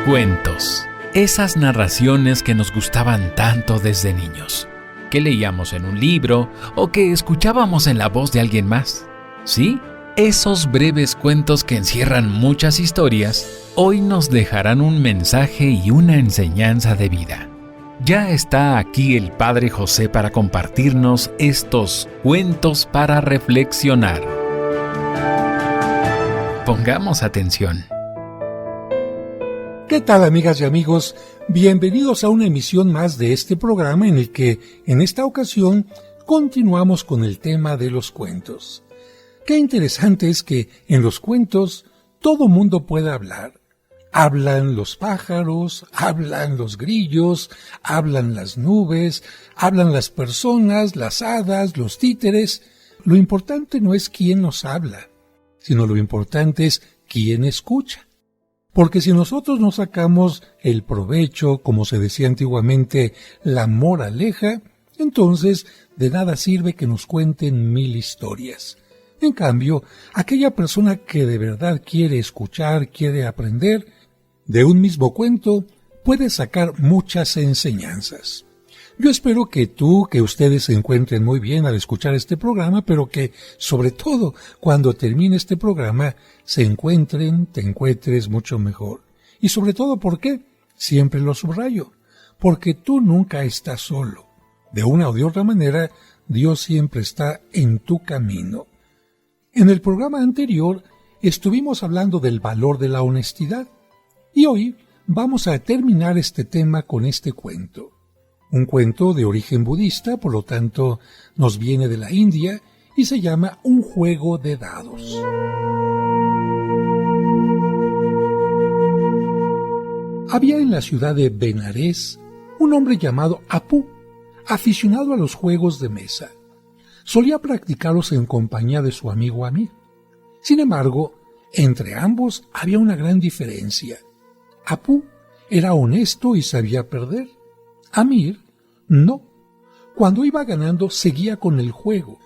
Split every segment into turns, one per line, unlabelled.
Cuentos. Esas narraciones que nos gustaban tanto desde niños, que leíamos en un libro o que escuchábamos en la voz de alguien más. ¿Sí? Esos breves cuentos que encierran muchas historias, hoy nos dejarán un mensaje y una enseñanza de vida. Ya está aquí el Padre José para compartirnos estos cuentos para reflexionar. Pongamos atención.
¿Qué tal, amigas y amigos? Bienvenidos a una emisión más de este programa en el que, en esta ocasión, continuamos con el tema de los cuentos. Qué interesante es que en los cuentos todo mundo puede hablar. Hablan los pájaros, hablan los grillos, hablan las nubes, hablan las personas, las hadas, los títeres. Lo importante no es quién nos habla, sino lo importante es quién escucha. Porque si nosotros no sacamos el provecho, como se decía antiguamente, la moraleja, entonces de nada sirve que nos cuenten 1000 historias. En cambio, aquella persona que de verdad quiere escuchar, quiere aprender, de un mismo cuento puede sacar muchas enseñanzas. Yo espero que ustedes se encuentren muy bien al escuchar este programa, pero que, sobre todo, cuando termine este programa, te encuentres mucho mejor. Y sobre todo, ¿por qué? Siempre lo subrayo. Porque tú nunca estás solo. De una o de otra manera, Dios siempre está en tu camino. En el programa anterior, estuvimos hablando del valor de la honestidad. Y hoy vamos a terminar este tema con este cuento. Un cuento de origen budista, por lo tanto, nos viene de la India y se llama Un juego de dados. Había en la ciudad de Benares un hombre llamado Apu, aficionado a los juegos de mesa. Solía practicarlos en compañía de su amigo Amir. Sin embargo, entre ambos había una gran diferencia. Apu era honesto y sabía perder. Amir, no. Cuando iba ganando, seguía con el juego,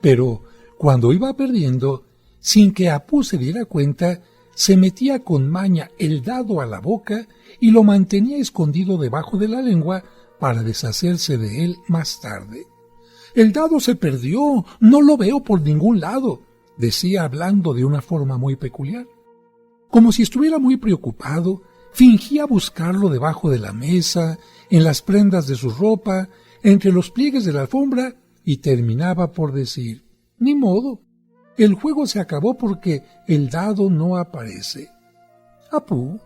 pero cuando iba perdiendo, sin que Apu se diera cuenta, se metía con maña el dado a la boca y lo mantenía escondido debajo de la lengua para deshacerse de él más tarde. «El dado se perdió, no lo veo por ningún lado», decía hablando de una forma muy peculiar. Como si estuviera muy preocupado, fingía buscarlo debajo de la mesa, en las prendas de su ropa, entre los pliegues de la alfombra, y terminaba por decir: «Ni modo, el juego se acabó porque el dado no aparece». Apu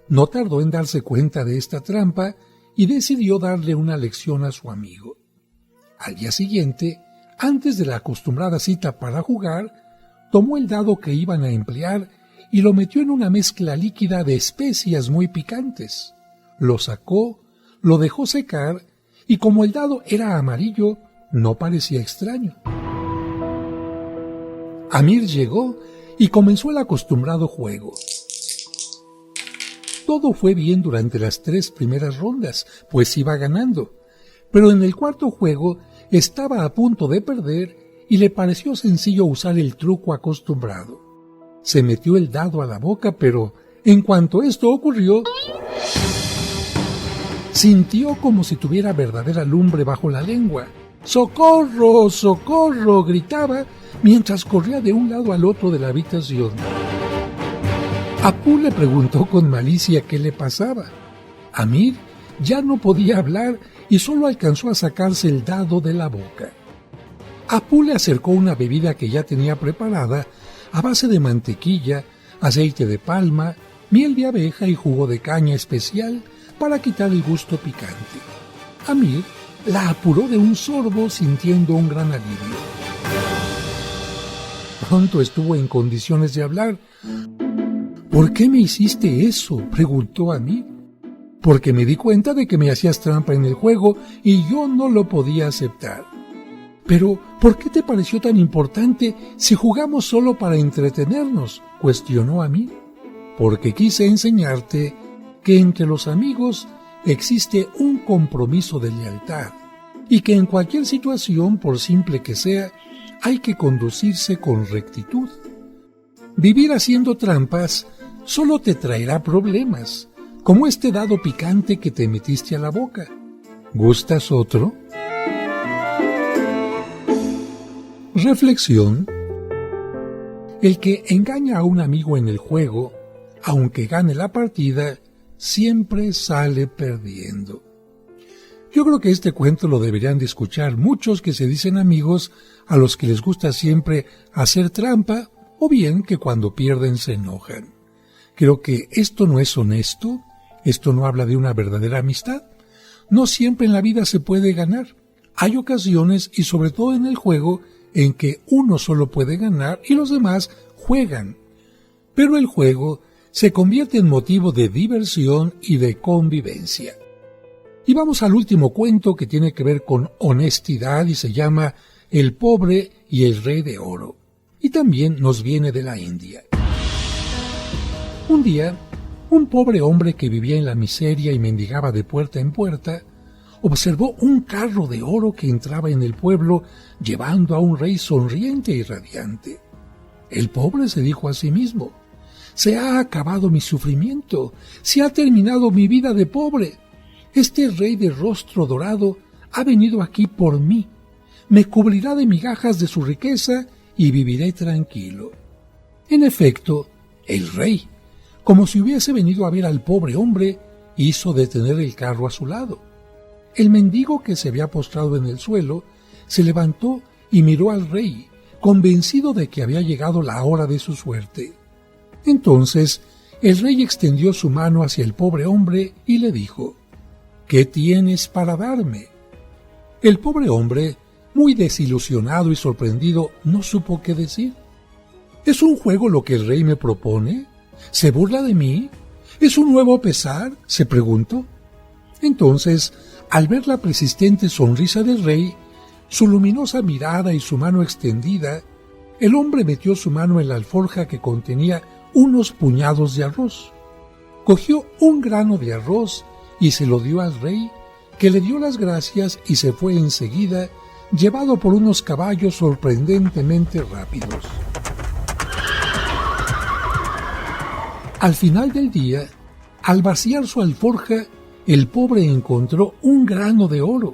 no tardó en darse cuenta de esta trampa y decidió darle una lección a su amigo. Al día siguiente, antes de la acostumbrada cita para jugar, tomó el dado que iban a emplear y lo metió en una mezcla líquida de especias muy picantes. Lo sacó, lo dejó secar y como el dado era amarillo, no parecía extraño. Amir llegó y comenzó el acostumbrado juego. Todo fue bien durante las 3 primeras rondas, pues iba ganando, pero en el cuarto juego estaba a punto de perder y le pareció sencillo usar el truco acostumbrado. Se metió el dado a la boca, pero en cuanto esto ocurrió, sintió como si tuviera verdadera lumbre bajo la lengua. ¡Socorro! ¡Socorro!, gritaba mientras corría de un lado al otro de la habitación. Apu le preguntó con malicia qué le pasaba. Amir ya no podía hablar y solo alcanzó a sacarse el dado de la boca. Apu le acercó una bebida que ya tenía preparada a base de mantequilla, aceite de palma, miel de abeja y jugo de caña especial para quitar el gusto picante. Amir la apuró de un sorbo sintiendo un gran alivio. Pronto estuvo en condiciones de hablar. «¿Por qué me hiciste eso?», preguntó Amir. «Porque me di cuenta de que me hacías trampa en el juego y yo no lo podía aceptar». «Pero, ¿por qué te pareció tan importante si jugamos solo para entretenernos?», cuestionó Amir. «Porque quise enseñarte que entre los amigos existe un compromiso de lealtad y que en cualquier situación, por simple que sea, hay que conducirse con rectitud. Vivir haciendo trampas solo te traerá problemas. como este dado picante que te metiste a la boca. ¿Gustas otro? Reflexión. El que engaña a un amigo en el juego, aunque gane la partida, siempre sale perdiendo. Yo creo que este cuento lo deberían de escuchar muchos que se dicen amigos a los que les gusta siempre hacer trampa o bien que cuando pierden se enojan. Creo que esto no es honesto, esto no habla de una verdadera amistad. No siempre en la vida se puede ganar. Hay ocasiones y sobre todo en el juego en que uno solo puede ganar y los demás juegan. Pero el juego se convierte en motivo de diversión y de convivencia. Y vamos al último cuento que tiene que ver con honestidad y se llama El pobre y el rey de oro. Y también nos viene de la India. Un día, un pobre hombre que vivía en la miseria y mendigaba de puerta en puerta, observó un carro de oro que entraba en el pueblo llevando a un rey sonriente y radiante. El pobre se dijo a sí mismo: «Se ha acabado mi sufrimiento, se ha terminado mi vida de pobre. Este rey de rostro dorado ha venido aquí por mí, me cubrirá de migajas de su riqueza y viviré tranquilo». En efecto, el rey, como si hubiese venido a ver al pobre hombre, hizo detener el carro a su lado. El mendigo, que se había postrado en el suelo, se levantó y miró al rey, convencido de que había llegado la hora de su suerte. Entonces, el rey extendió su mano hacia el pobre hombre y le dijo: «¿Qué tienes para darme?». El pobre hombre, muy desilusionado y sorprendido, no supo qué decir. ¿Es un juego lo que el rey me propone? ¿Se burla de mí? ¿Es un nuevo pesar?, se preguntó. Entonces, al ver la persistente sonrisa del rey, su luminosa mirada y su mano extendida, el hombre metió su mano en la alforja que contenía unos puñados de arroz. Cogió un grano de arroz y se lo dio al rey, que le dio las gracias y se fue enseguida, llevado por unos caballos sorprendentemente rápidos. Al final del día, al vaciar su alforja, el pobre encontró un grano de oro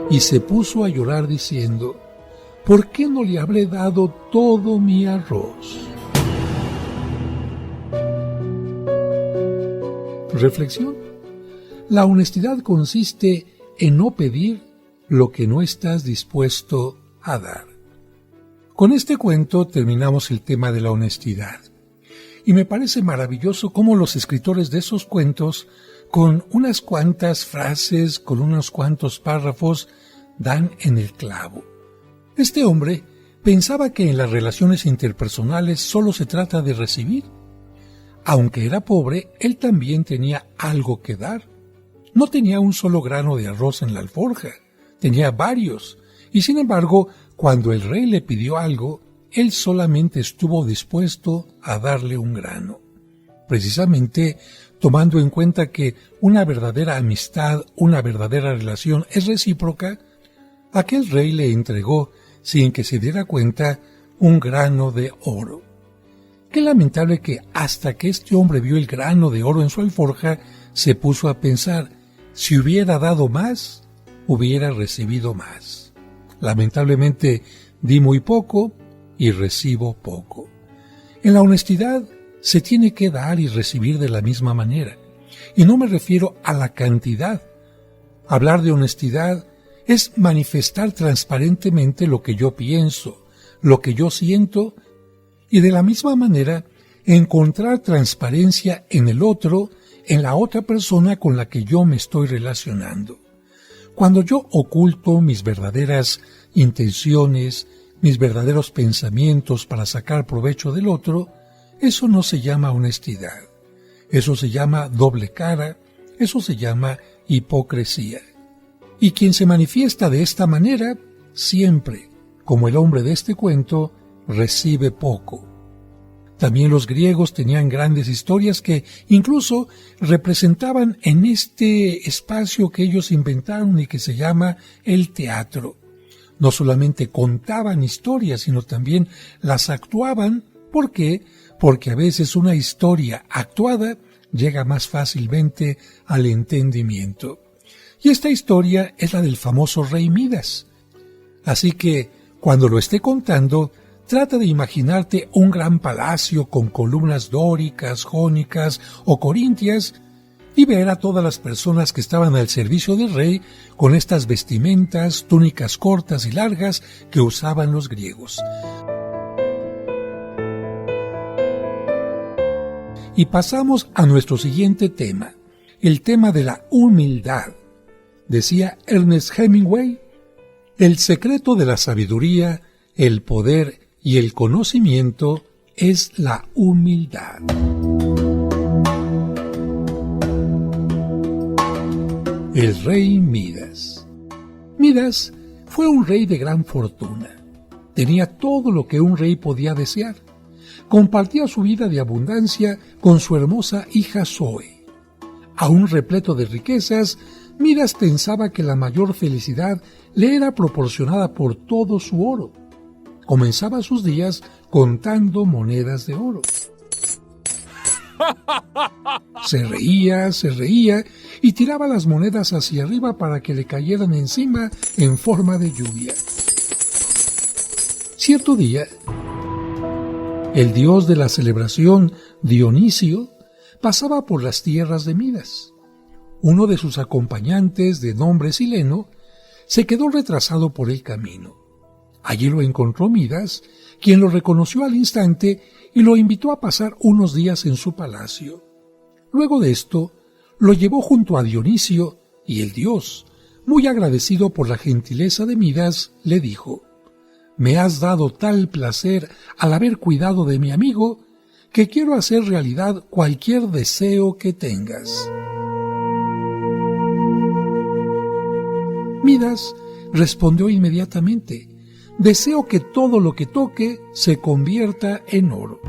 y se puso a llorar diciendo: «¿Por qué no le habré dado todo mi arroz?». Reflexión. La honestidad consiste en no pedir lo que no estás dispuesto a dar. Con este cuento terminamos el tema de la honestidad. Y me parece maravilloso cómo los escritores de esos cuentos, con unas cuantas frases, con unos cuantos párrafos, dan en el clavo. Este hombre pensaba que en las relaciones interpersonales solo se trata de recibir. Aunque era pobre, él también tenía algo que dar. No tenía un solo grano de arroz en la alforja, tenía varios, y sin embargo, cuando el rey le pidió algo, él solamente estuvo dispuesto a darle un grano. Precisamente tomando en cuenta que una verdadera amistad, una verdadera relación es recíproca, aquel rey le entregó, sin que se diera cuenta, un grano de oro. Qué lamentable que hasta que este hombre vio el grano de oro en su alforja, se puso a pensar: si hubiera dado más, hubiera recibido más. Lamentablemente di muy poco y recibo poco. En la honestidad se tiene que dar y recibir de la misma manera. Y no me refiero a la cantidad. Hablar de honestidad es manifestar transparentemente lo que yo pienso, lo que yo siento, y de la misma manera encontrar transparencia en el otro, en la otra persona con la que yo me estoy relacionando. Cuando yo oculto mis verdaderas intenciones, mis verdaderos pensamientos para sacar provecho del otro, eso no se llama honestidad. Eso se llama doble cara, eso se llama hipocresía. Y quien se manifiesta de esta manera, siempre, como el hombre de este cuento, recibe poco. También los griegos tenían grandes historias que incluso representaban en este espacio que ellos inventaron y que se llama el teatro. No solamente contaban historias, sino también las actuaban. ¿Por qué? Porque a veces una historia actuada llega más fácilmente al entendimiento. Y esta historia es la del famoso rey Midas. Así que, cuando lo esté contando, trata de imaginarte un gran palacio con columnas dóricas, jónicas o corintias y ver a todas las personas que estaban al servicio del rey con estas vestimentas, túnicas cortas y largas que usaban los griegos. Y pasamos a nuestro siguiente tema, el tema de la humildad. Decía Ernest Hemingway, el secreto de la sabiduría, el poder y el conocimiento es la humildad. El rey Midas. Midas fue un rey de gran fortuna. Tenía todo lo que un rey podía desear. Compartía su vida de abundancia con su hermosa hija Zoe. Aún repleto de riquezas, Midas pensaba que la mayor felicidad le era proporcionada por todo su oro. Comenzaba sus días contando monedas de oro. Se reía y tiraba las monedas hacia arriba para que le cayeran encima en forma de lluvia. Cierto día, el dios de la celebración, Dionisio, pasaba por las tierras de Midas. Uno de sus acompañantes, de nombre Sileno, se quedó retrasado por el camino. Allí lo encontró Midas, quien lo reconoció al instante y lo invitó a pasar unos días en su palacio. Luego de esto, lo llevó junto a Dionisio y el dios, muy agradecido por la gentileza de Midas, le dijo: «Me has dado tal placer al haber cuidado de mi amigo que quiero hacer realidad cualquier deseo que tengas». Midas respondió inmediatamente: «Deseo que todo lo que toque se convierta en oro».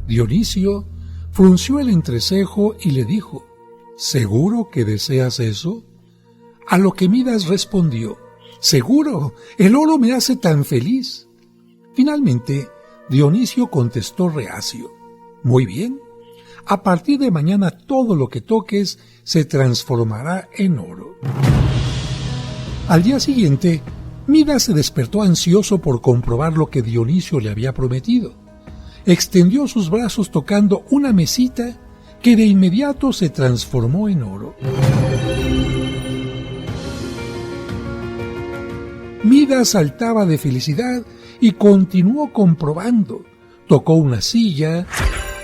Dionisio frunció el entrecejo y le dijo: «¿Seguro que deseas eso?». A lo que Midas respondió: «Seguro, el oro me hace tan feliz». Finalmente, Dionisio contestó reacio: «Muy bien, a partir de mañana todo lo que toques se transformará en oro». Al día siguiente, Midas se despertó ansioso por comprobar lo que Dionisio le había prometido. Extendió sus brazos tocando una mesita que de inmediato se transformó en oro. Midas saltaba de felicidad y continuó comprobando. Tocó una silla,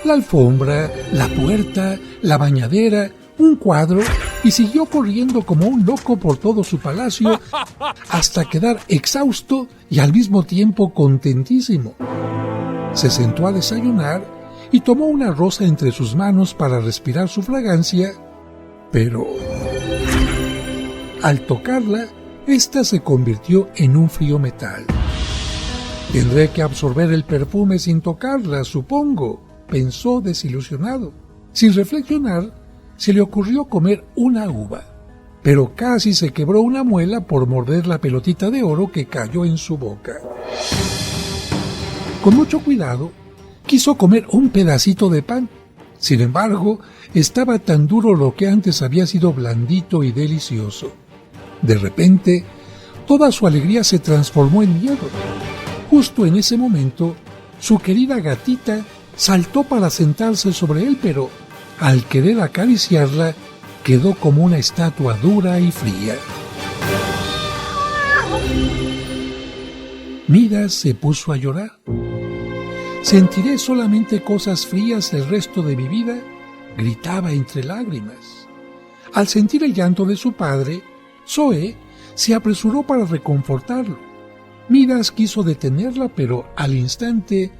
la alfombra, la puerta, la bañadera, un cuadro y siguió corriendo como un loco por todo su palacio hasta quedar exhausto y al mismo tiempo contentísimo. Se sentó a desayunar y tomó una rosa entre sus manos para respirar su fragancia, pero al tocarla, ésta se convirtió en un frío metal. «Tendré que absorber el perfume sin tocarla, supongo», pensó desilusionado. Sin reflexionar, se le ocurrió comer una uva, pero casi se quebró una muela por morder la pelotita de oro que cayó en su boca. Con mucho cuidado, quiso comer un pedacito de pan. Sin embargo, estaba tan duro lo que antes había sido blandito y delicioso. De repente, toda su alegría se transformó en miedo. Justo en ese momento, su querida gatita saltó para sentarse sobre él, pero al querer acariciarla, quedó como una estatua dura y fría. Midas se puso a llorar. «¿Sentiré solamente cosas frías el resto de mi vida?», gritaba entre lágrimas. Al sentir el llanto de su padre, Zoe se apresuró para reconfortarlo. Midas quiso detenerla, pero al instante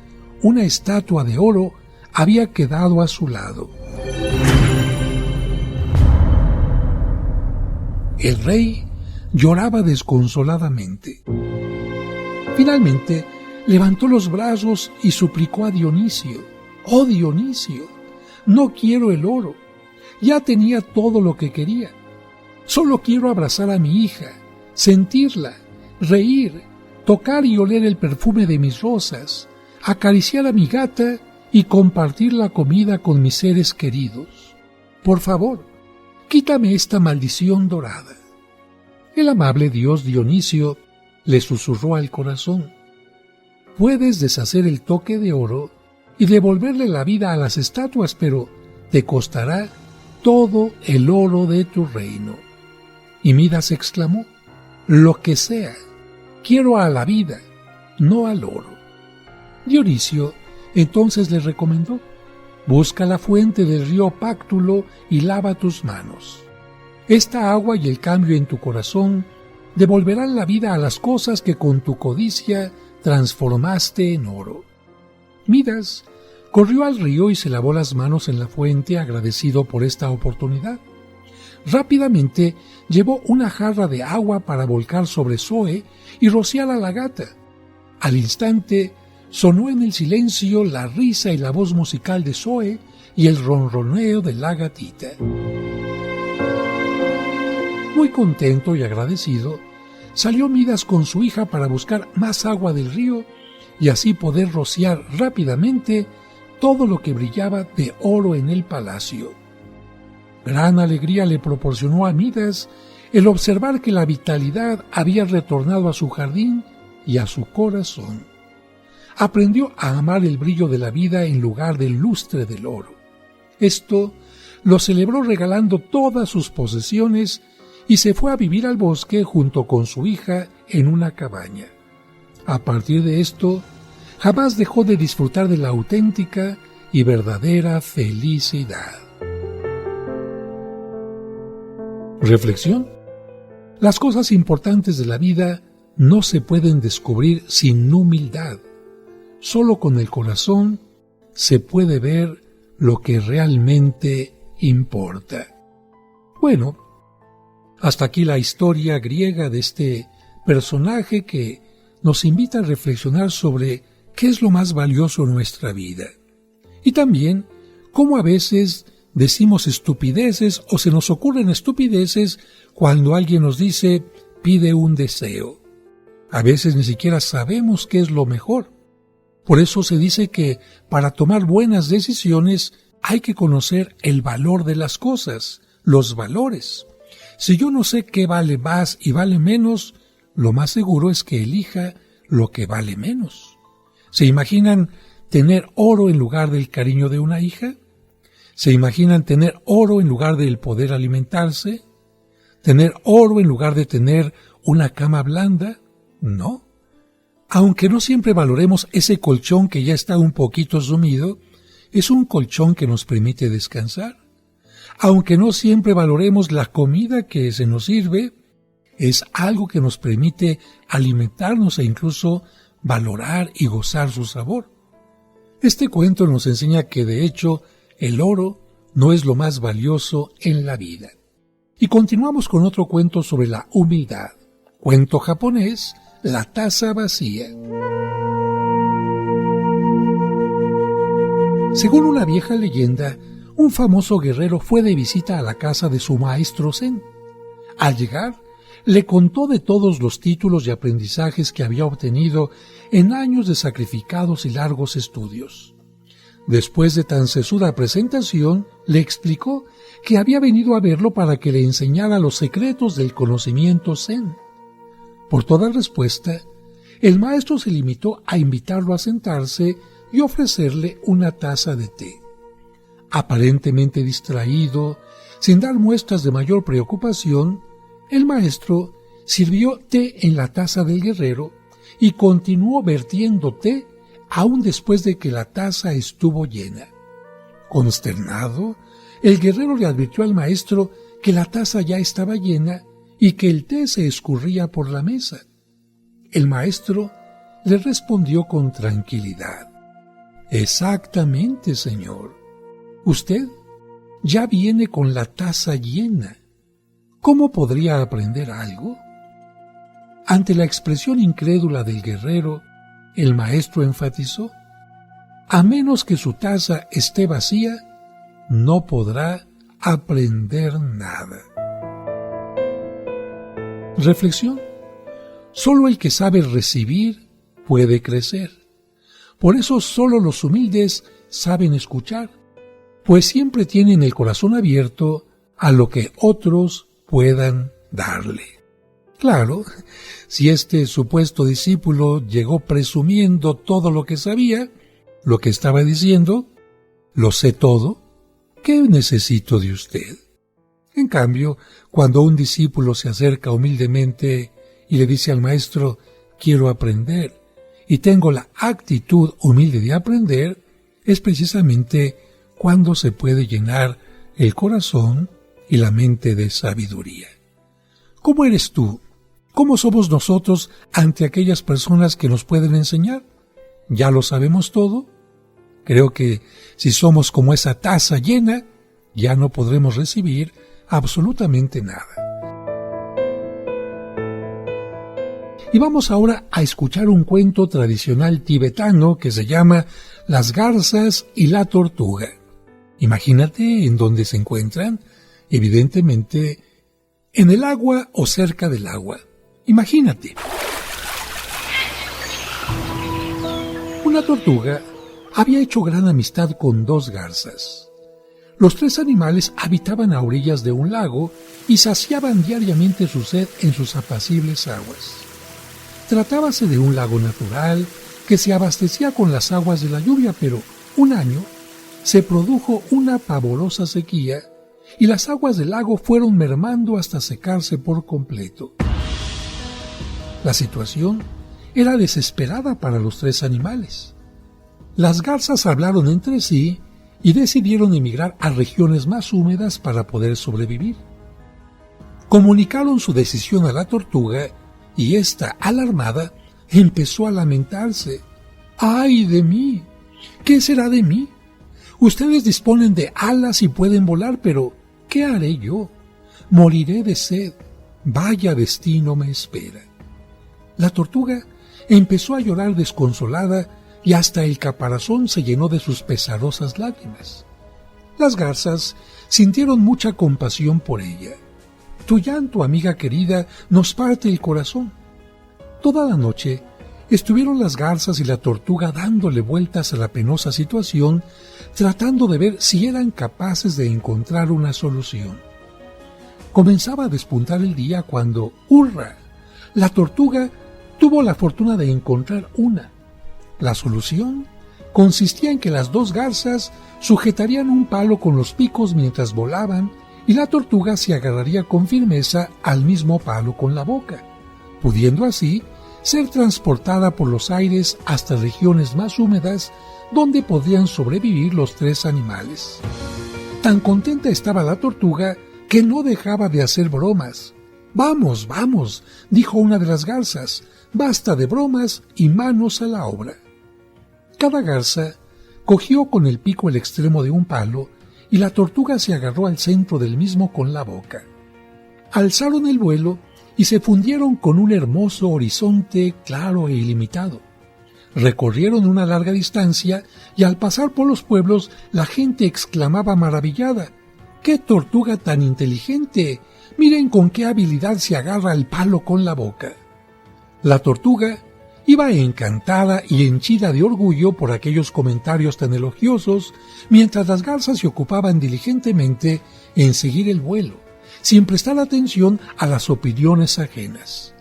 una estatua de oro había quedado a su lado. El rey lloraba desconsoladamente. Finalmente, levantó los brazos y suplicó a Dionisio: «Oh Dionisio, no quiero el oro. Ya tenía todo lo que quería. Solo quiero abrazar a mi hija, sentirla, reír, tocar y oler el perfume de mis rosas, acariciar a mi gata y compartir la comida con mis seres queridos. Por favor, quítame esta maldición dorada. El amable dios Dionisio le susurró al corazón: puedes deshacer el toque de oro y devolverle la vida a las estatuas, pero te costará todo el oro de tu reino. Y Midas exclamó: lo que sea, quiero a la vida, no al oro. Dionisio entonces le recomendó: busca la fuente del río Páctulo y lava tus manos. Esta agua y el cambio en tu corazón devolverán la vida a las cosas que con tu codicia transformaste en oro. Midas corrió al río y se lavó las manos en la fuente, agradecido por esta oportunidad. Rápidamente llevó una jarra de agua para volcar sobre Zoe y rociar a la gata. Al instante sonó en el silencio la risa y la voz musical de Zoe y el ronroneo de la gatita. Muy contento y agradecido, salió Midas con su hija para buscar más agua del río y así poder rociar rápidamente todo lo que brillaba de oro en el palacio. Gran alegría le proporcionó a Midas el observar que la vitalidad había retornado a su jardín y a su corazón. Aprendió a amar el brillo de la vida en lugar del lustre del oro. Esto lo celebró regalando todas sus posesiones y se fue a vivir al bosque junto con su hija en una cabaña. A partir de esto, jamás dejó de disfrutar de la auténtica y verdadera felicidad. Reflexión: las cosas importantes de la vida no se pueden descubrir sin humildad. Solo con el corazón se puede ver lo que realmente importa. Bueno, hasta aquí la historia griega de este personaje que nos invita a reflexionar sobre qué es lo más valioso en nuestra vida. Y también cómo a veces decimos estupideces o se nos ocurren estupideces cuando alguien nos dice pide un deseo. A veces ni siquiera sabemos qué es lo mejor. Por eso se dice que para tomar buenas decisiones hay que conocer el valor de las cosas, los valores. Si yo no sé qué vale más y vale menos, lo más seguro es que elija lo que vale menos. ¿Se imaginan tener oro en lugar del cariño de una hija? ¿Se imaginan tener oro en lugar del poder alimentarse? ¿Tener oro en lugar de tener una cama blanda? No. Aunque no siempre valoremos ese colchón que ya está un poquito sumido, es un colchón que nos permite descansar. Aunque no siempre valoremos la comida que se nos sirve, es algo que nos permite alimentarnos e incluso valorar y gozar su sabor. Este cuento nos enseña que de hecho el oro no es lo más valioso en la vida. Y continuamos con otro cuento sobre la humildad. Cuento japonés, La taza vacía. Según una vieja leyenda, un famoso guerrero fue de visita a la casa de su maestro Zen. Al llegar, le contó de todos los títulos y aprendizajes que había obtenido en años de sacrificados y largos estudios. Después de tan sesuda presentación, le explicó que había venido a verlo para que le enseñara los secretos del conocimiento Zen. Por toda respuesta, el maestro se limitó a invitarlo a sentarse y ofrecerle una taza de té. Aparentemente distraído, sin dar muestras de mayor preocupación, el maestro sirvió té en la taza del guerrero y continuó vertiendo té aún después de que la taza estuvo llena. Consternado, el guerrero le advirtió al maestro que la taza ya estaba llena y que el té se escurría por la mesa. El maestro le respondió con tranquilidad: «Exactamente, señor. Usted ya viene con la taza llena. ¿Cómo podría aprender algo?». Ante la expresión incrédula del guerrero, el maestro enfatizó: «A menos que su taza esté vacía, no podrá aprender nada». Reflexión: solo el que sabe recibir puede crecer. Por eso solo los humildes saben escuchar, pues siempre tienen el corazón abierto a lo que otros puedan darle. Claro, si este supuesto discípulo llegó presumiendo todo lo que sabía, lo que estaba diciendo, lo sé todo, ¿qué necesito de usted? En cambio, cuando un discípulo se acerca humildemente y le dice al maestro, quiero aprender, y tengo la actitud humilde de aprender, es precisamente cuando se puede llenar el corazón y la mente de sabiduría. ¿Cómo eres tú? ¿Cómo somos nosotros ante aquellas personas que nos pueden enseñar? ¿Ya lo sabemos todo? Creo que si somos como esa taza llena, ya no podremos recibir absolutamente nada. Y vamos ahora a escuchar un cuento tradicional tibetano que se llama Las garzas y la tortuga. Imagínate en dónde se encuentran, evidentemente en el agua o cerca del agua. Imagínate. Una tortuga había hecho gran amistad con dos garzas. Los tres animales habitaban a orillas de un lago y saciaban diariamente su sed en sus apacibles aguas. Tratábase de un lago natural que se abastecía con las aguas de la lluvia, pero un año se produjo una pavorosa sequía y las aguas del lago fueron mermando hasta secarse por completo. La situación era desesperada para los tres animales. Las garzas hablaron entre sí y decidieron emigrar a regiones más húmedas para poder sobrevivir. Comunicaron su decisión a la tortuga y ésta, alarmada, empezó a lamentarse. ¡Ay de mí! ¿Qué será de mí? Ustedes disponen de alas y pueden volar, pero ¿qué haré yo? Moriré de sed. Vaya destino me espera. La tortuga empezó a llorar desconsolada y hasta el caparazón se llenó de sus pesarosas lágrimas. Las garzas sintieron mucha compasión por ella. Tu llanto, amiga querida, nos parte el corazón. Toda la noche estuvieron las garzas y la tortuga dándole vueltas a la penosa situación, tratando de ver si eran capaces de encontrar una solución. Comenzaba a despuntar el día cuando, ¡hurra!, la tortuga tuvo la fortuna de encontrar una. La solución consistía en que las dos garzas sujetarían un palo con los picos mientras volaban y la tortuga se agarraría con firmeza al mismo palo con la boca, pudiendo así ser transportada por los aires hasta regiones más húmedas donde podrían sobrevivir los tres animales. Tan contenta estaba la tortuga que no dejaba de hacer bromas. «Vamos, vamos», dijo una de las garzas, «basta de bromas y manos a la obra». Cada garza cogió con el pico el extremo de un palo y la tortuga se agarró al centro del mismo con la boca. Alzaron el vuelo y se fundieron con un hermoso horizonte claro e ilimitado. Recorrieron una larga distancia y al pasar por los pueblos la gente exclamaba maravillada: «¡Qué tortuga tan inteligente! Miren con qué habilidad se agarra el palo con la boca». La tortuga iba encantada y henchida de orgullo por aquellos comentarios tan elogiosos, mientras las garzas se ocupaban diligentemente en seguir el vuelo, sin prestar atención a las opiniones ajenas.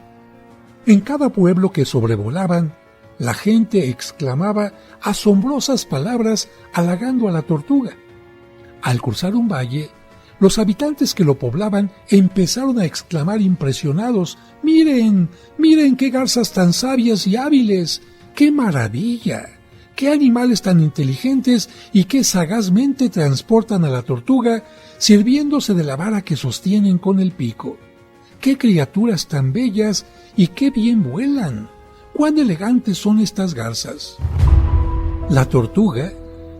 En cada pueblo que sobrevolaban, la gente exclamaba asombrosas palabras halagando a la tortuga. Al cruzar un valle, los habitantes que lo poblaban empezaron a exclamar impresionados: «¡Miren! ¡Miren qué garzas tan sabias y hábiles! ¡Qué maravilla! ¡Qué animales tan inteligentes y qué sagazmente transportan a la tortuga, sirviéndose de la vara que sostienen con el pico! ¡Qué criaturas tan bellas y qué bien vuelan! ¡Cuán elegantes son estas garzas!». La tortuga,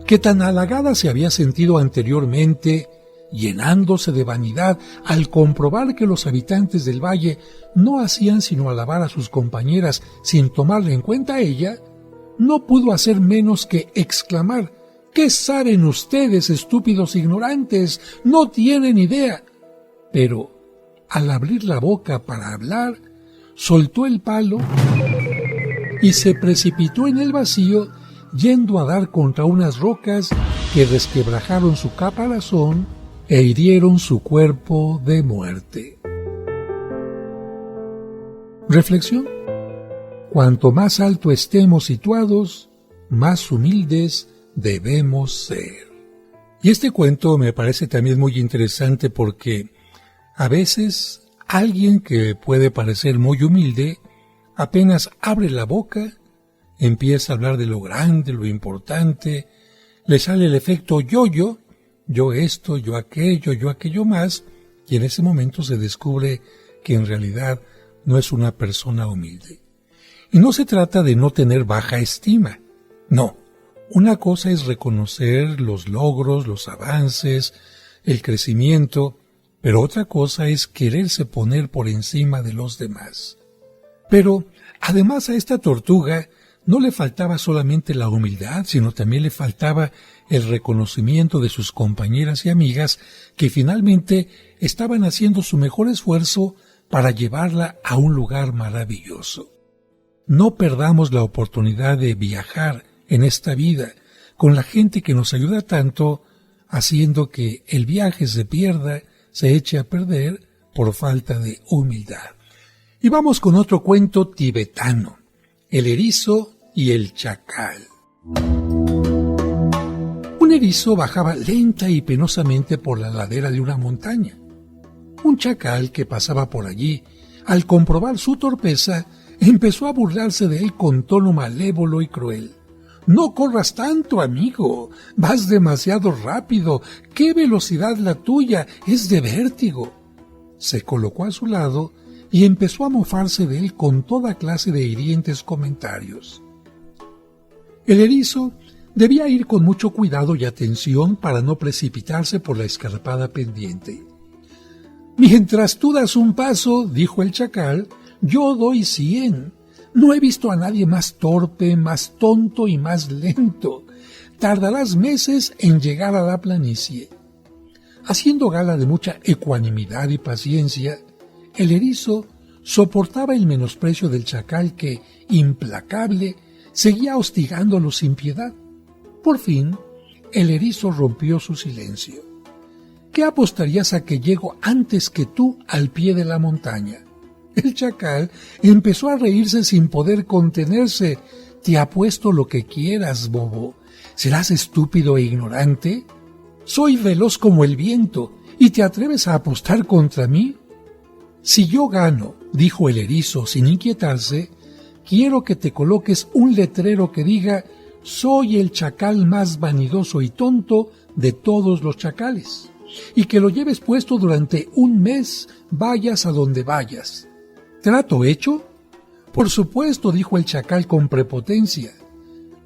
que tan halagada se había sentido anteriormente, llenándose de vanidad al comprobar que los habitantes del valle no hacían sino alabar a sus compañeras sin tomarle en cuenta a ella, no pudo hacer menos que exclamar: «¿Qué saben ustedes, estúpidos ignorantes? No tienen idea». Pero, al abrir la boca para hablar, soltó el palo y se precipitó en el vacío, yendo a dar contra unas rocas que resquebrajaron su caparazón e hirieron su cuerpo de muerte. Reflexión: cuanto más alto estemos situados, más humildes debemos ser. Y este cuento me parece también muy interesante porque a veces alguien que puede parecer muy humilde, apenas abre la boca, empieza a hablar de lo grande, lo importante, le sale el efecto yo-yo, yo esto, yo aquello más, y en ese momento se descubre que en realidad no es una persona humilde. Y no se trata de no tener baja estima, no. Una cosa es reconocer los logros, los avances, el crecimiento, pero otra cosa es quererse poner por encima de los demás. Pero, además a esta tortuga no le faltaba solamente la humildad, sino también le faltaba el reconocimiento de sus compañeras y amigas que finalmente estaban haciendo su mejor esfuerzo para llevarla a un lugar maravilloso. No perdamos la oportunidad de viajar en esta vida con la gente que nos ayuda tanto, haciendo que el viaje se pierda, se eche a perder por falta de humildad. Y vamos con otro cuento tibetano, El erizo y el chacal. Un erizo bajaba lenta y penosamente por la ladera de una montaña. Un chacal que pasaba por allí, al comprobar su torpeza, empezó a burlarse de él con tono malévolo y cruel. «No corras tanto, amigo. Vas demasiado rápido. ¡Qué velocidad la tuya! Es de vértigo». Se colocó a su lado y empezó a mofarse de él con toda clase de hirientes comentarios. El erizo debía ir con mucho cuidado y atención para no precipitarse por la escarpada pendiente. «Mientras tú das un paso», dijo el chacal, «yo doy 100. No he visto a nadie más torpe, más tonto y más lento. Tardarás meses en llegar a la planicie». Haciendo gala de mucha ecuanimidad y paciencia, el erizo soportaba el menosprecio del chacal que, implacable, seguía hostigándolo sin piedad. Por fin, el erizo rompió su silencio. «¿Qué apostarías a que llego antes que tú al pie de la montaña?» El chacal empezó a reírse sin poder contenerse. «Te apuesto lo que quieras, bobo. ¿Serás estúpido e ignorante? Soy veloz como el viento, ¿y te atreves a apostar contra mí?» «Si yo gano», dijo el erizo sin inquietarse, «quiero que te coloques un letrero que diga: soy el chacal más vanidoso y tonto de todos los chacales, y que lo lleves puesto durante un mes, vayas a donde vayas». «¿Trato hecho?» «Por supuesto», dijo el chacal con prepotencia.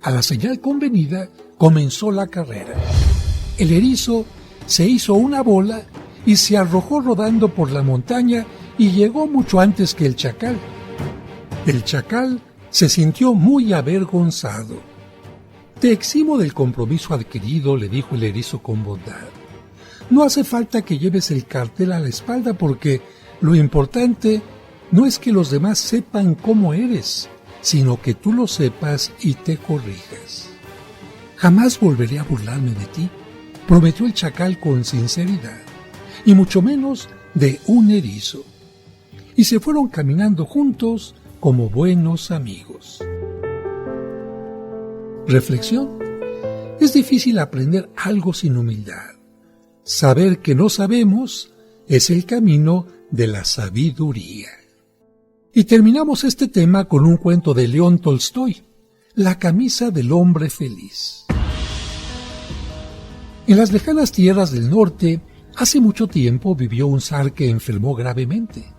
A la señal convenida comenzó la carrera. El erizo se hizo una bola y se arrojó rodando por la montaña y llegó mucho antes que el chacal. El chacal se sintió muy avergonzado. «Te eximo del compromiso adquirido», le dijo el erizo con bondad. «No hace falta que lleves el cartel a la espalda porque lo importante no es que los demás sepan cómo eres, sino que tú lo sepas y te corrijas». «Jamás volveré a burlarme de ti», prometió el chacal con sinceridad, y mucho menos de un erizo. Y se fueron caminando juntos como buenos amigos. Reflexión: es difícil aprender algo sin humildad. Saber que no sabemos es el camino de la sabiduría. Y terminamos este tema con un cuento de León Tolstoy, La camisa del hombre feliz. En las lejanas tierras del norte, hace mucho tiempo vivió un zar que enfermó gravemente.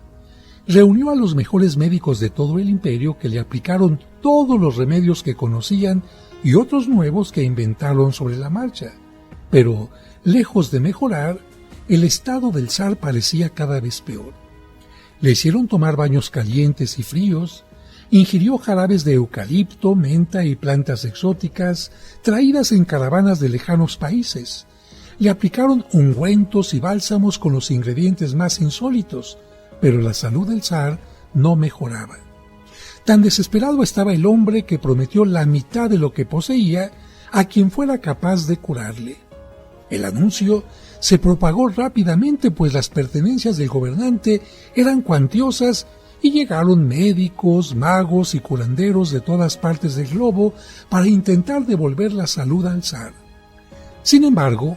Reunió a los mejores médicos de todo el imperio que le aplicaron todos los remedios que conocían y otros nuevos que inventaron sobre la marcha. Pero, lejos de mejorar, el estado del zar parecía cada vez peor. Le hicieron tomar baños calientes y fríos, ingirió jarabes de eucalipto, menta y plantas exóticas traídas en caravanas de lejanos países. Le aplicaron ungüentos y bálsamos con los ingredientes más insólitos, pero la salud del zar no mejoraba. Tan desesperado estaba el hombre que prometió la mitad de lo que poseía a quien fuera capaz de curarle. El anuncio se propagó rápidamente, pues las pertenencias del gobernante eran cuantiosas y llegaron médicos, magos y curanderos de todas partes del globo para intentar devolver la salud al zar. Sin embargo,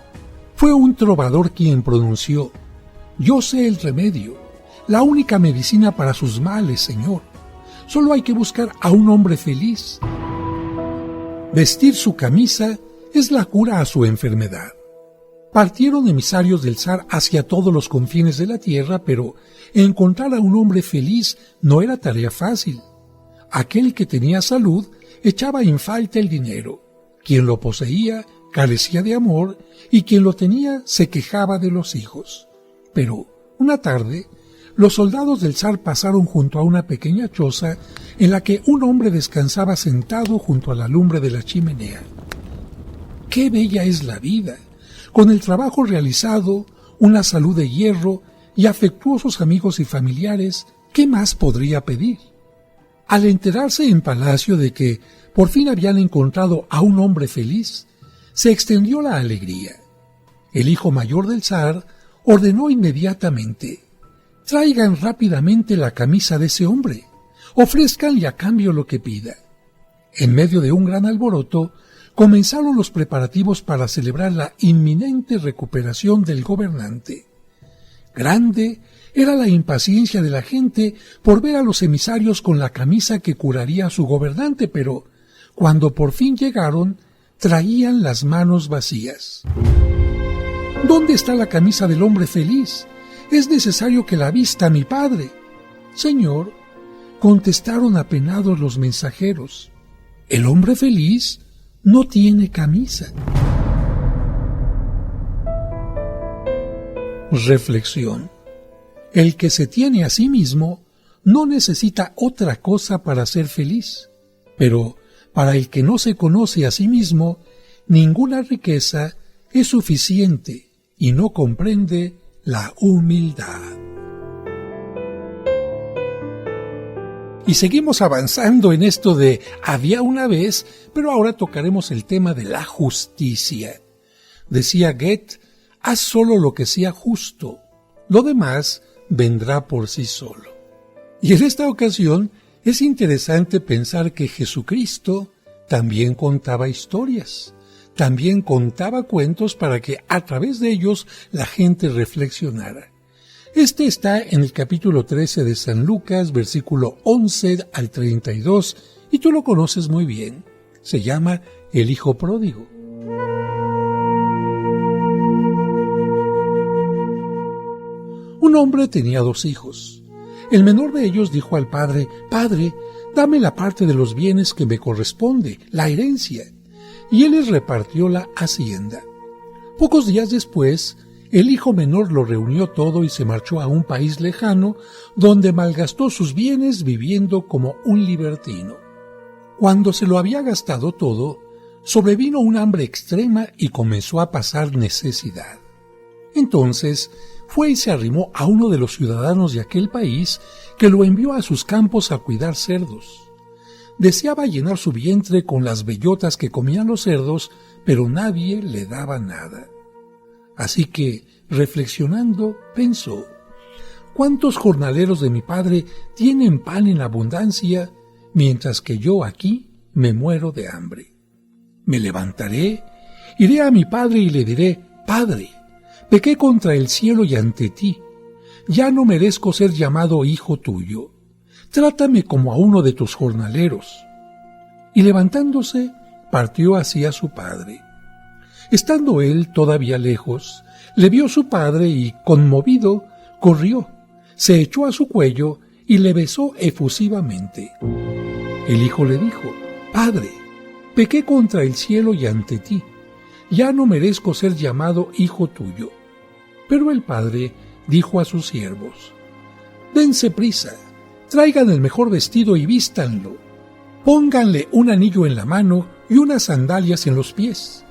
fue un trovador quien pronunció: «Yo sé el remedio, la única medicina para sus males, señor. Solo hay que buscar a un hombre feliz. Vestir su camisa es la cura a su enfermedad». Partieron emisarios del zar hacia todos los confines de la tierra, pero encontrar a un hombre feliz no era tarea fácil. Aquel que tenía salud echaba en falta el dinero, quien lo poseía carecía de amor y quien lo tenía se quejaba de los hijos. Pero una tarde, los soldados del zar pasaron junto a una pequeña choza en la que un hombre descansaba sentado junto a la lumbre de la chimenea. ¡Qué bella es la vida! Con el trabajo realizado, una salud de hierro y afectuosos amigos y familiares, ¿qué más podría pedir? Al enterarse en palacio de que por fin habían encontrado a un hombre feliz, se extendió la alegría. El hijo mayor del zar ordenó inmediatamente: «Traigan rápidamente la camisa de ese hombre, ofrézcanle a cambio lo que pida». En medio de un gran alboroto, comenzaron los preparativos para celebrar la inminente recuperación del gobernante. Grande era la impaciencia de la gente por ver a los emisarios con la camisa que curaría a su gobernante, pero cuando por fin llegaron, traían las manos vacías. «¿Dónde está la camisa del hombre feliz? Es necesario que la vista mi padre». «Señor», contestaron apenados los mensajeros, «el hombre feliz no tiene camisa». Reflexión. El que se tiene a sí mismo no necesita otra cosa para ser feliz, pero para el que no se conoce a sí mismo, ninguna riqueza es suficiente y no comprende la humildad. Y seguimos avanzando en esto de había una vez, pero ahora tocaremos el tema de la justicia. Decía Goethe: «Haz solo lo que sea justo, lo demás vendrá por sí solo». Y en esta ocasión es interesante pensar que Jesucristo también contaba historias, también contaba cuentos para que a través de ellos la gente reflexionara. Este está en el capítulo 13 de San Lucas, versículo 11 al 32, y tú lo conoces muy bien. Se llama El Hijo Pródigo. Un hombre tenía 2 hijos. El menor de ellos dijo al padre: «Padre, dame la parte de los bienes que me corresponde, la herencia». Y él les repartió la hacienda. Pocos días después, el hijo menor lo reunió todo y se marchó a un país lejano, donde malgastó sus bienes viviendo como un libertino. Cuando se lo había gastado todo, sobrevino un hambre extrema y comenzó a pasar necesidad. Entonces fue y se arrimó a uno de los ciudadanos de aquel país, que lo envió a sus campos a cuidar cerdos. Deseaba llenar su vientre con las bellotas que comían los cerdos, pero nadie le daba nada. Así que, reflexionando, pensó: ¿cuántos jornaleros de mi padre tienen pan en abundancia, mientras que yo aquí me muero de hambre? Me levantaré, iré a mi padre y le diré: Padre, pequé contra el cielo y ante ti. Ya no merezco ser llamado hijo tuyo. Trátame como a uno de tus jornaleros. Y levantándose, partió hacia su padre. Estando él todavía lejos, le vio su padre y, conmovido, corrió, se echó a su cuello y le besó efusivamente. El hijo le dijo: Padre, pequé contra el cielo y ante ti. Ya no merezco ser llamado hijo tuyo. Pero el padre dijo a sus siervos: Dense prisa, traigan el mejor vestido y vístanlo. Pónganle un anillo en la mano y unas sandalias en los pies.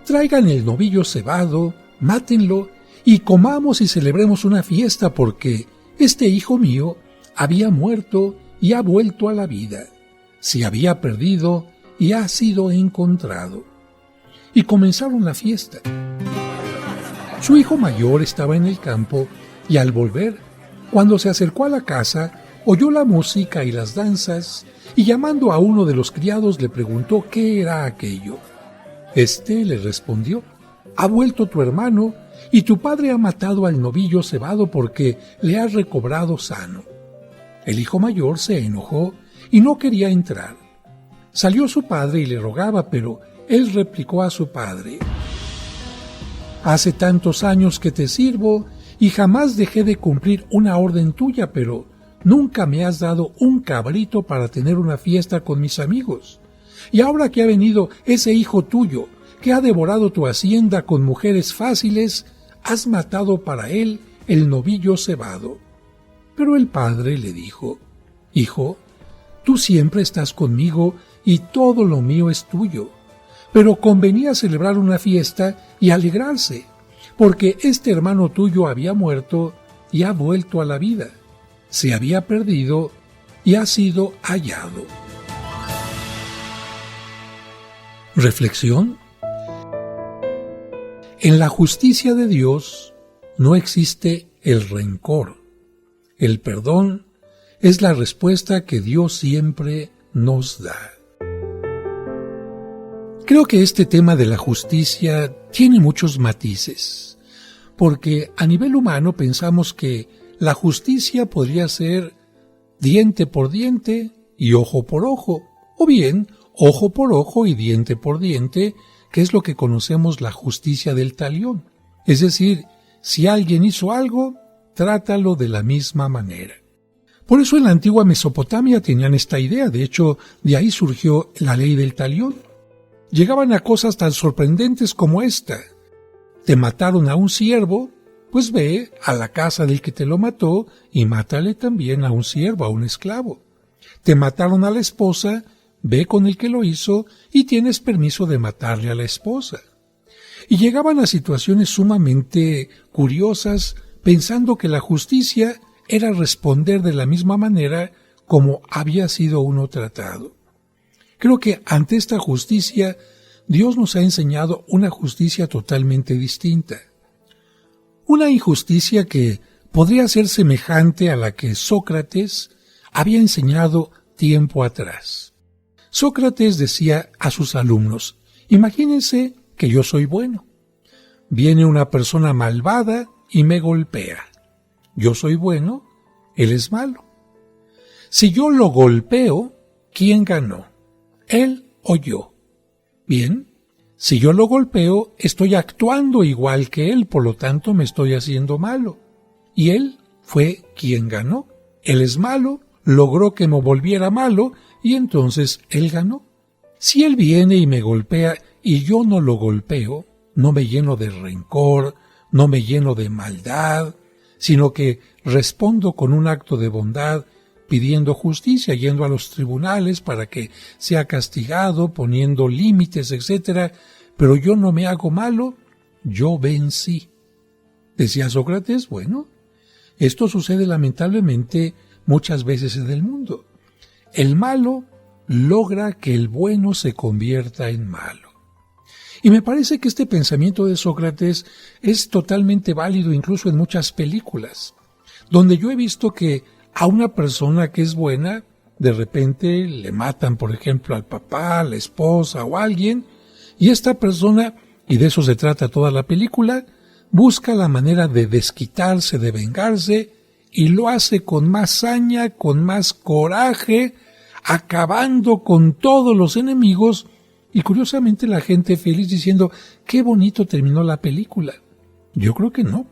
Traigan el novillo cebado, mátenlo y comamos y celebremos una fiesta, porque este hijo mío había muerto y ha vuelto a la vida. Se había perdido y ha sido encontrado. Y comenzaron la fiesta. Su hijo mayor estaba en el campo y al volver, cuando se acercó a la casa, oyó la música y las danzas y llamando a uno de los criados le preguntó qué era aquello. Este le respondió: ha vuelto tu hermano y tu padre ha matado al novillo cebado porque le ha recobrado sano. El hijo mayor se enojó y no quería entrar. Salió su padre y le rogaba, pero él replicó a su padre: hace tantos años que te sirvo y jamás dejé de cumplir una orden tuya, pero nunca me has dado un cabrito para tener una fiesta con mis amigos. Y ahora que ha venido ese hijo tuyo, que ha devorado tu hacienda con mujeres fáciles, has matado para él el novillo cebado. Pero el padre le dijo: hijo, tú siempre estás conmigo y todo lo mío es tuyo. Pero convenía celebrar una fiesta y alegrarse, porque este hermano tuyo había muerto y ha vuelto a la vida. Se había perdido y ha sido hallado. Reflexión. En la justicia de Dios no existe el rencor. El perdón es la respuesta que Dios siempre nos da. Creo que este tema de la justicia tiene muchos matices, porque a nivel humano pensamos que la justicia podría ser diente por diente y ojo por ojo, o bien ojo por ojo y diente por diente, que es lo que conocemos la justicia del talión. Es decir, si alguien hizo algo, trátalo de la misma manera. Por eso en la antigua Mesopotamia tenían esta idea, de hecho, de ahí surgió la ley del talión. Llegaban a cosas tan sorprendentes como esta: te mataron a un siervo, pues ve a la casa del que te lo mató y mátale también a un siervo, a un esclavo. Te mataron a la esposa, ve con el que lo hizo y tienes permiso de matarle a la esposa. Y llegaban a situaciones sumamente curiosas, pensando que la justicia era responder de la misma manera como había sido uno tratado. Creo que ante esta justicia, Dios nos ha enseñado una justicia totalmente distinta. Una injusticia que podría ser semejante a la que Sócrates había enseñado tiempo atrás. Sócrates decía a sus alumnos: imagínense que yo soy bueno. Viene una persona malvada y me golpea. Yo soy bueno, él es malo. Si yo lo golpeo, ¿quién ganó? ¿Él o yo? Bien, si yo lo golpeo, estoy actuando igual que él, por lo tanto me estoy haciendo malo. Y él fue quien ganó. Él es malo, logró que me volviera malo y entonces él ganó. Si él viene y me golpea y yo no lo golpeo, no me lleno de rencor, no me lleno de maldad, sino que respondo con un acto de bondad, pidiendo justicia, yendo a los tribunales para que sea castigado, poniendo límites, etc. Pero yo no me hago malo, yo vencí. Decía Sócrates: bueno, esto sucede lamentablemente muchas veces en el mundo. El malo logra que el bueno se convierta en malo. Y me parece que este pensamiento de Sócrates es totalmente válido incluso en muchas películas, donde yo he visto que a una persona que es buena, de repente le matan, por ejemplo, al papá, a la esposa o a alguien, y esta persona, y de eso se trata toda la película, busca la manera de desquitarse, de vengarse, y lo hace con más saña, con más coraje, acabando con todos los enemigos, y curiosamente la gente feliz diciendo: qué bonito terminó la película. Yo creo que no.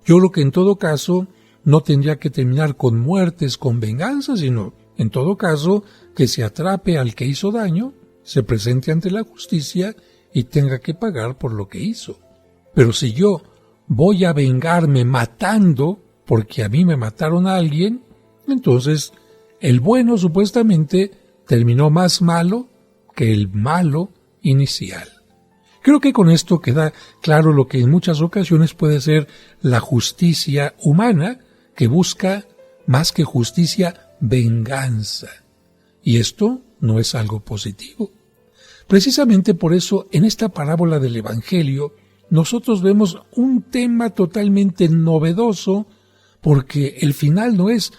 Yo creo que en todo caso no tendría que terminar con muertes, con venganza, sino, en todo caso, que se atrape al que hizo daño, se presente ante la justicia y tenga que pagar por lo que hizo. Pero si yo voy a vengarme matando, porque a mí me mataron a alguien, entonces el bueno supuestamente terminó más malo que el malo inicial. Creo que con esto queda claro lo que en muchas ocasiones puede ser la justicia humana, que busca, más que justicia, venganza. Y esto no es algo positivo. Precisamente por eso, en esta parábola del Evangelio, nosotros vemos un tema totalmente novedoso, porque el final no es,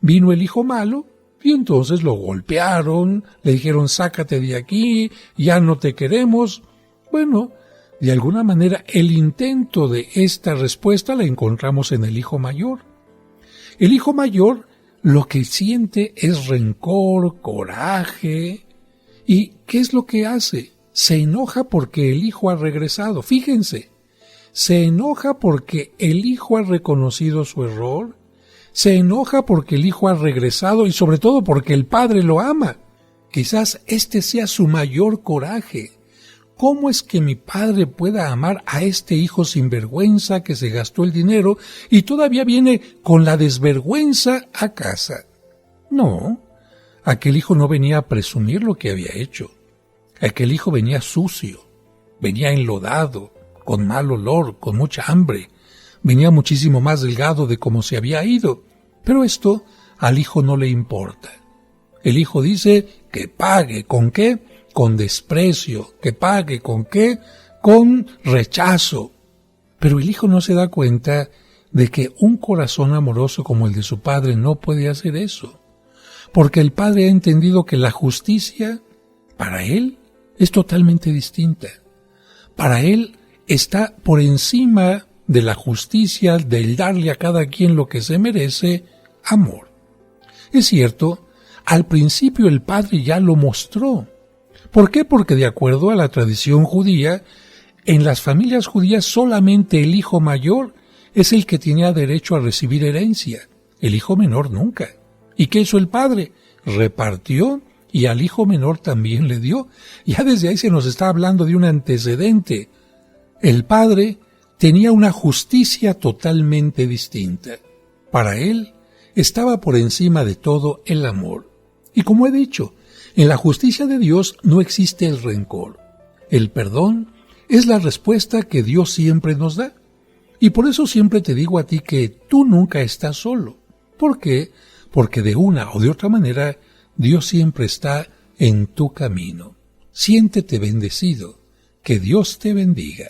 vino el hijo malo, y entonces lo golpearon, le dijeron, sácate de aquí, ya no te queremos. Bueno, de alguna manera el intento de esta respuesta la encontramos en el hijo mayor. El hijo mayor lo que siente es rencor, coraje. ¿Y qué es lo que hace? Se enoja porque el hijo ha regresado. Fíjense, se enoja porque el hijo ha reconocido su error, se enoja porque el hijo ha regresado y sobre todo porque el padre lo ama. Quizás este sea su mayor coraje. ¿Cómo es que mi padre pueda amar a este hijo sinvergüenza que se gastó el dinero y todavía viene con la desvergüenza a casa? No, aquel hijo no venía a presumir lo que había hecho. Aquel hijo venía sucio, venía enlodado, con mal olor, con mucha hambre. Venía muchísimo más delgado de como se había ido. Pero esto al hijo no le importa. El hijo dice que pague. ¿Con qué? Con desprecio. ¿Que pague con qué? Con rechazo. Pero el hijo no se da cuenta de que un corazón amoroso como el de su padre no puede hacer eso. Porque el padre ha entendido que la justicia, para él, es totalmente distinta. Para él está por encima de la justicia, del darle a cada quien lo que se merece, amor. Es cierto, al principio el padre ya lo mostró. ¿Por qué? Porque de acuerdo a la tradición judía, en las familias judías solamente el hijo mayor es el que tenía derecho a recibir herencia, el hijo menor nunca. ¿Y qué hizo el padre? Repartió y al hijo menor también le dio. Ya desde ahí se nos está hablando de un antecedente. El padre tenía una justicia totalmente distinta. Para él estaba por encima de todo el amor. Y como he dicho, en la justicia de Dios no existe el rencor. El perdón es la respuesta que Dios siempre nos da. Y por eso siempre te digo a ti que tú nunca estás solo. ¿Por qué? Porque de una o de otra manera Dios siempre está en tu camino. Siéntete bendecido. Que Dios te bendiga.